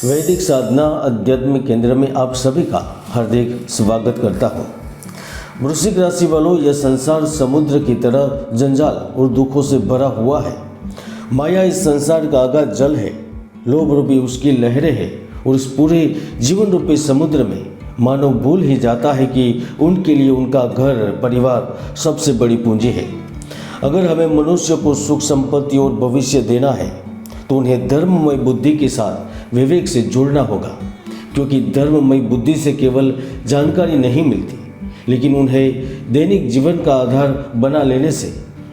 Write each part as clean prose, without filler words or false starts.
वैदिक साधना अध्यात्म केंद्र में आप सभी का हार्दिक स्वागत करता हूँ। वृश्चिक राशि वालों, यह संसार समुद्र की तरह जंजाल और दुखों से भरा हुआ है। माया इस संसार का आगाध जल है, लोभ रूपी उसकी लहरें हैं और इस पूरे जीवन रूपी समुद्र में मानव भूल ही जाता है कि उनके लिए उनका घर परिवार सबसे बड़ी पूंजी है। अगर हमें मनुष्य को सुख संपत्ति और भविष्य देना है तो उन्हें धर्ममय बुद्धि के साथ विवेक से जोड़ना होगा, क्योंकि धर्ममय बुद्धि से केवल जानकारी नहीं मिलती, लेकिन उन्हें दैनिक जीवन का आधार बना लेने से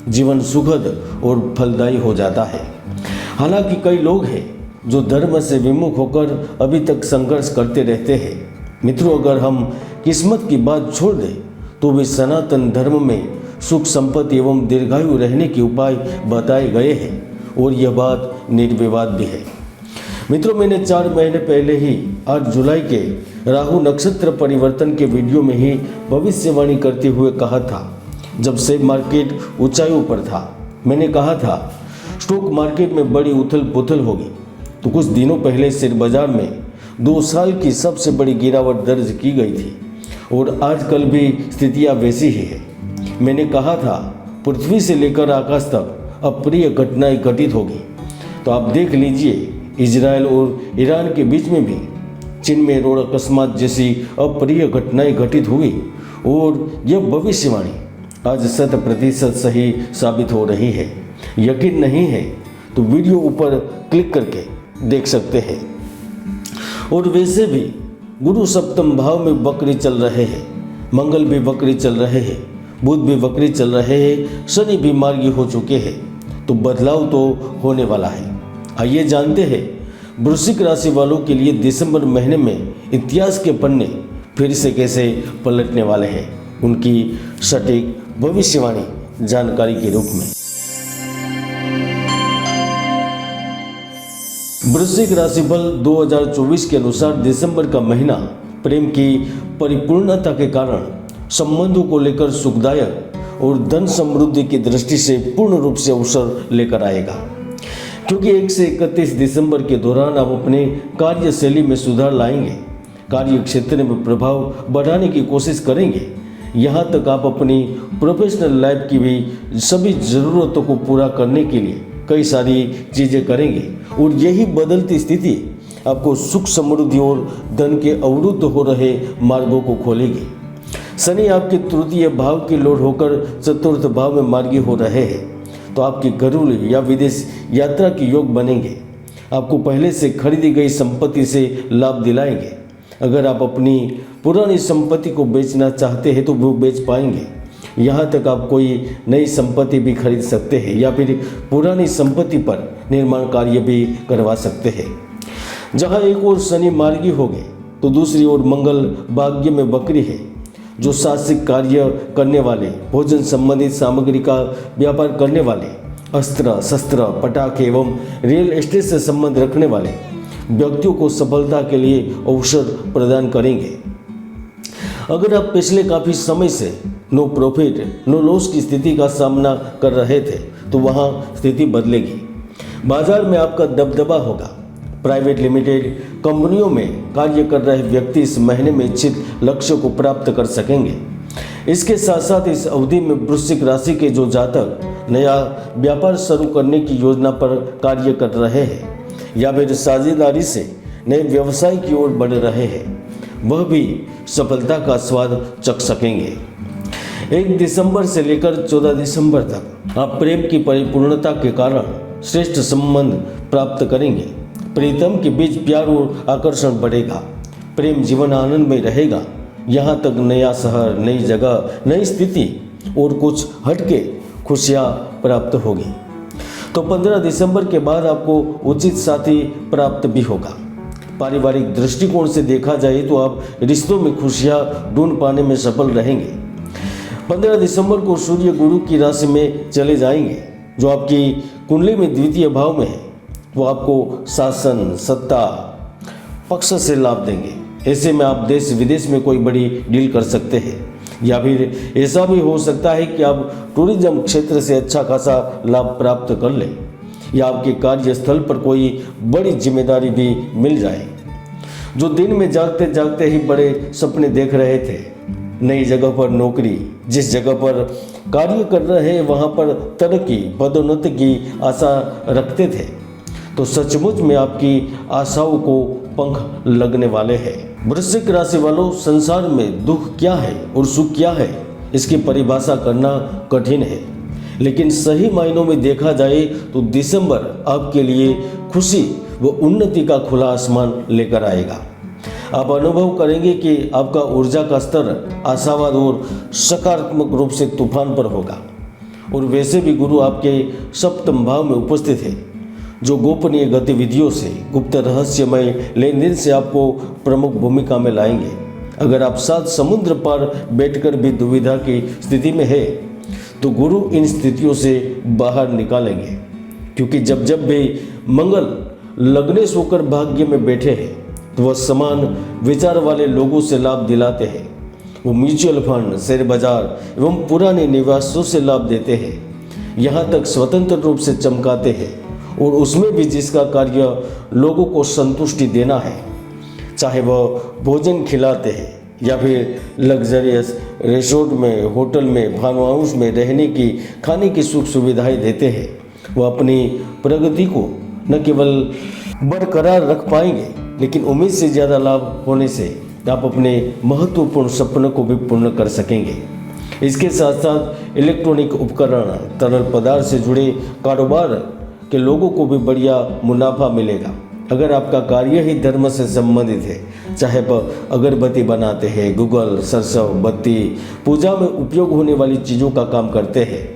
जीवन सुखद और फलदायी हो जाता है। हालांकि कई लोग हैं जो धर्म से विमुख होकर अभी तक संघर्ष करते रहते हैं। मित्रों, अगर हम किस्मत की बात छोड़ दें तो भी सनातन धर्म में सुख संपत्ति एवं दीर्घायु रहने के उपाय बताए गए हैं और यह बात निर्विवाद भी है। मित्रों, मैंने 4 महीने पहले ही 8 जुलाई के राहु नक्षत्र परिवर्तन के वीडियो में ही भविष्यवाणी करते हुए कहा था, जब शेयर मार्केट ऊंचाइयों पर था। मैंने कहा था स्टॉक मार्केट में बड़ी उथल पुथल होगी, तो कुछ दिनों पहले शेयर बाजार में 2 साल की सबसे बड़ी गिरावट दर्ज की गई थी और आजकल भी स्थितियाँ वैसी ही है। मैंने कहा था पृथ्वी से लेकर आकाश तक अप्रिय घटनाएं घटित होगी, तो आप देख लीजिए इजराइल और ईरान के बीच में भी चीन में रोड अकस्मात जैसी अप्रिय घटनाएं घटित हुई और यह भविष्यवाणी आज 100% सही साबित हो रही है। यकीन नहीं है तो वीडियो ऊपर क्लिक करके देख सकते हैं। और वैसे भी गुरु सप्तम भाव में वक्री चल रहे हैं, मंगल भी वक्री चल रहे हैं, बुध भी वक्री चल रहे हैं, शनि भी मार्गी हो चुके हैं, तो बदलाव तो होने वाला है। आइए जानते हैं वृश्चिक राशि वालों के लिए दिसंबर महीने में इतिहास के पन्ने फिर से कैसे पलटने वाले हैं, उनकी सटीक भविष्यवाणी जानकारी के रूप में। वृश्चिक राशि फल 2024 के अनुसार दिसंबर का महीना प्रेम की परिपूर्णता के कारण संबंधों को लेकर सुखदायक और धन समृद्धि की दृष्टि से पूर्ण रूप से अवसर लेकर आएगा, क्योंकि 1 से 31 दिसंबर के दौरान आप अपने कार्यशैली में सुधार लाएंगे, कार्य क्षेत्र में प्रभाव बढ़ाने की कोशिश करेंगे। यहाँ तक आप अपनी प्रोफेशनल लाइफ की भी सभी ज़रूरतों को पूरा करने के लिए कई सारी चीज़ें करेंगे और यही बदलती स्थिति आपको सुख समृद्धि और धन के अवरुद्ध हो रहे मार्गों को खोलेगी। शनि आपके तृतीय भाव की लौट होकर चतुर्थ भाव में मार्गी हो रहे हैं, तो आपकी घरेलू या विदेश यात्रा के योग बनेंगे। आपको पहले से खरीदी गई संपत्ति से लाभ दिलाएंगे। अगर आप अपनी पुरानी संपत्ति को बेचना चाहते हैं तो वो बेच पाएंगे। यहाँ तक आप कोई नई संपत्ति भी खरीद सकते हैं या फिर पुरानी संपत्ति पर निर्माण कार्य भी करवा सकते हैं। जहाँ एक ओर शनि मार्गी हो गए तो दूसरी ओर मंगल भाग्य में वक्री है, जो साहसिक कार्य करने वाले, भोजन संबंधित सामग्री का व्यापार करने वाले, अस्त्र शस्त्र पटाखे एवं रियल एस्टेट से संबंध रखने वाले व्यक्तियों को सफलता के लिए अवसर प्रदान करेंगे। अगर आप पिछले काफ़ी समय से नो प्रॉफिट नो लॉस की स्थिति का सामना कर रहे थे तो वहाँ स्थिति बदलेगी। बाजार में आपका दबदबा होगा। प्राइवेट लिमिटेड कंपनियों में कार्य कर रहे व्यक्ति इस महीने में इच्छित लक्ष्य को प्राप्त कर सकेंगे। इसके साथ साथ इस अवधि में वृश्चिक राशि के जो जातक नया व्यापार शुरू करने की योजना पर कार्य कर रहे हैं या फिर साझेदारी से नए व्यवसाय की ओर बढ़ रहे हैं, वह भी सफलता का स्वाद चख सकेंगे। 1 दिसंबर से लेकर 14 दिसंबर तक आप प्रेम की परिपूर्णता के कारण श्रेष्ठ संबंध प्राप्त करेंगे। प्रीतम के बीच प्यार और आकर्षण बढ़ेगा। प्रेम जीवन आनंद में रहेगा। यहाँ तक नया शहर, नई जगह, नई स्थिति और कुछ हटके खुशियाँ प्राप्त होगी। तो 15 दिसंबर के बाद आपको उचित साथी प्राप्त भी होगा। पारिवारिक दृष्टिकोण से देखा जाए तो आप रिश्तों में खुशियाँ ढूंढ पाने में सफल रहेंगे। 15 दिसंबर को सूर्य गुरु की राशि में चले जाएंगे, जो आपकी कुंडली में द्वितीय भाव में है। वो आपको शासन सत्ता पक्ष से लाभ देंगे। ऐसे में आप देश विदेश में कोई बड़ी डील कर सकते हैं, या फिर ऐसा भी हो सकता है कि आप टूरिज्म क्षेत्र से अच्छा खासा लाभ प्राप्त कर लें, या आपके कार्यस्थल पर कोई बड़ी जिम्मेदारी भी मिल जाए। जो दिन में जागते जागते ही बड़े सपने देख रहे थे, नई जगह पर नौकरी, जिस जगह पर कार्य कर रहे हैं वहाँ पर तरक्की पदोन्नति की आशा रखते थे, तो सचमुच में आपकी आशाओं को पंख लगने वाले हैं। वृश्चिक राशि वालों, संसार में दुख क्या है और सुख क्या है इसकी परिभाषा करना कठिन है, लेकिन सही मायनों में देखा जाए तो दिसंबर आपके लिए खुशी व उन्नति का खुला आसमान लेकर आएगा। आप अनुभव करेंगे कि आपका ऊर्जा का स्तर आशावाद और सकारात्मक रूप से तूफान पर होगा। और वैसे भी गुरु आपके सप्तम भाव में उपस्थित है, जो गोपनीय गतिविधियों से, गुप्त रहस्यमय लेन देन से आपको प्रमुख भूमिका में लाएंगे। अगर आप सात समुद्र पर बैठकर भी दुविधा की स्थिति में है तो गुरु इन स्थितियों से बाहर निकालेंगे, क्योंकि जब जब भी मंगल लग्नेश होकर भाग्य में बैठे हैं तो वह समान विचार वाले लोगों से लाभ दिलाते हैं। वो म्यूचुअल फंड, शेयर बाजार एवं पुराने निवासों से लाभ देते हैं, यहाँ तक स्वतंत्र रूप से चमकाते हैं, और उसमें भी जिसका कार्य लोगों को संतुष्टि देना है, चाहे वह भोजन खिलाते हैं या फिर लग्जरियस रिसोर्ट में, होटल में, फार्म हाउस में रहने की, खाने की सुख सुविधाएं देते हैं, वह अपनी प्रगति को न केवल बरकरार रख पाएंगे, लेकिन उम्मीद से ज़्यादा लाभ होने से आप अपने महत्वपूर्ण सपनों को भी पूर्ण कर सकेंगे। इसके साथ साथ इलेक्ट्रॉनिक उपकरण, तरल पदार्थ से जुड़े कारोबार के लोगों को भी बढ़िया मुनाफा मिलेगा। अगर आपका कार्य ही धर्म से संबंधित है, चाहे वह अगरबत्ती बनाते हैं, गूगल, सरसों, बत्ती, पूजा में उपयोग होने वाली चीज़ों का काम करते हैं,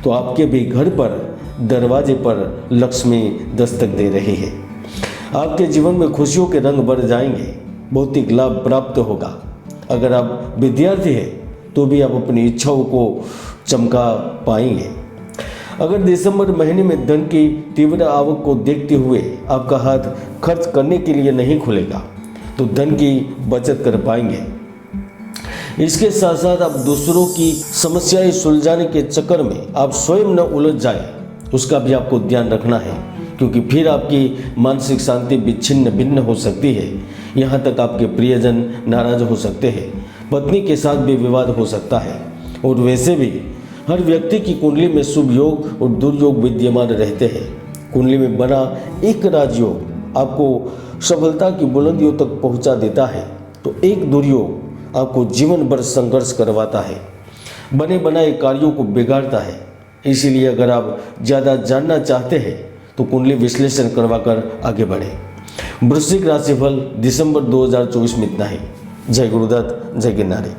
तो आपके भी घर पर दरवाजे पर लक्ष्मी दस्तक दे रही है। आपके जीवन में खुशियों के रंग बढ़ जाएंगे, भौतिक लाभ प्राप्त होगा। अगर आप विद्यार्थी हैं तो भी आप अपनी इच्छाओं को चमका पाएंगे। अगर दिसंबर महीने में धन की तीव्र आवक को देखते हुए आपका हाथ खर्च करने के लिए नहीं खुलेगा तो धन की बचत कर पाएंगे। इसके साथ साथ आप दूसरों की समस्याएं सुलझाने के चक्कर में आप स्वयं न उलझ जाए, उसका भी आपको ध्यान रखना है, क्योंकि फिर आपकी मानसिक शांति भी छिन्न भिन्न हो सकती है। यहाँ तक आपके प्रियजन नाराज हो सकते हैं, पत्नी के साथ भी विवाद हो सकता है। और वैसे भी हर व्यक्ति की कुंडली में शुभ योग और दुर्योग विद्यमान रहते हैं। कुंडली में बना एक राजयोग आपको सफलता की बुलंदियों तक पहुंचा देता है, तो एक दुर्योग आपको जीवन भर संघर्ष करवाता है, बने बनाए कार्यों को बिगाड़ता है। इसीलिए अगर आप ज़्यादा जानना चाहते हैं तो कुंडली विश्लेषण करवाकर आगे बढ़ें। वृश्चिक राशिफल दिसंबर 2024 में इतना ही। जय गुरुदत्त, जय गिरनारी।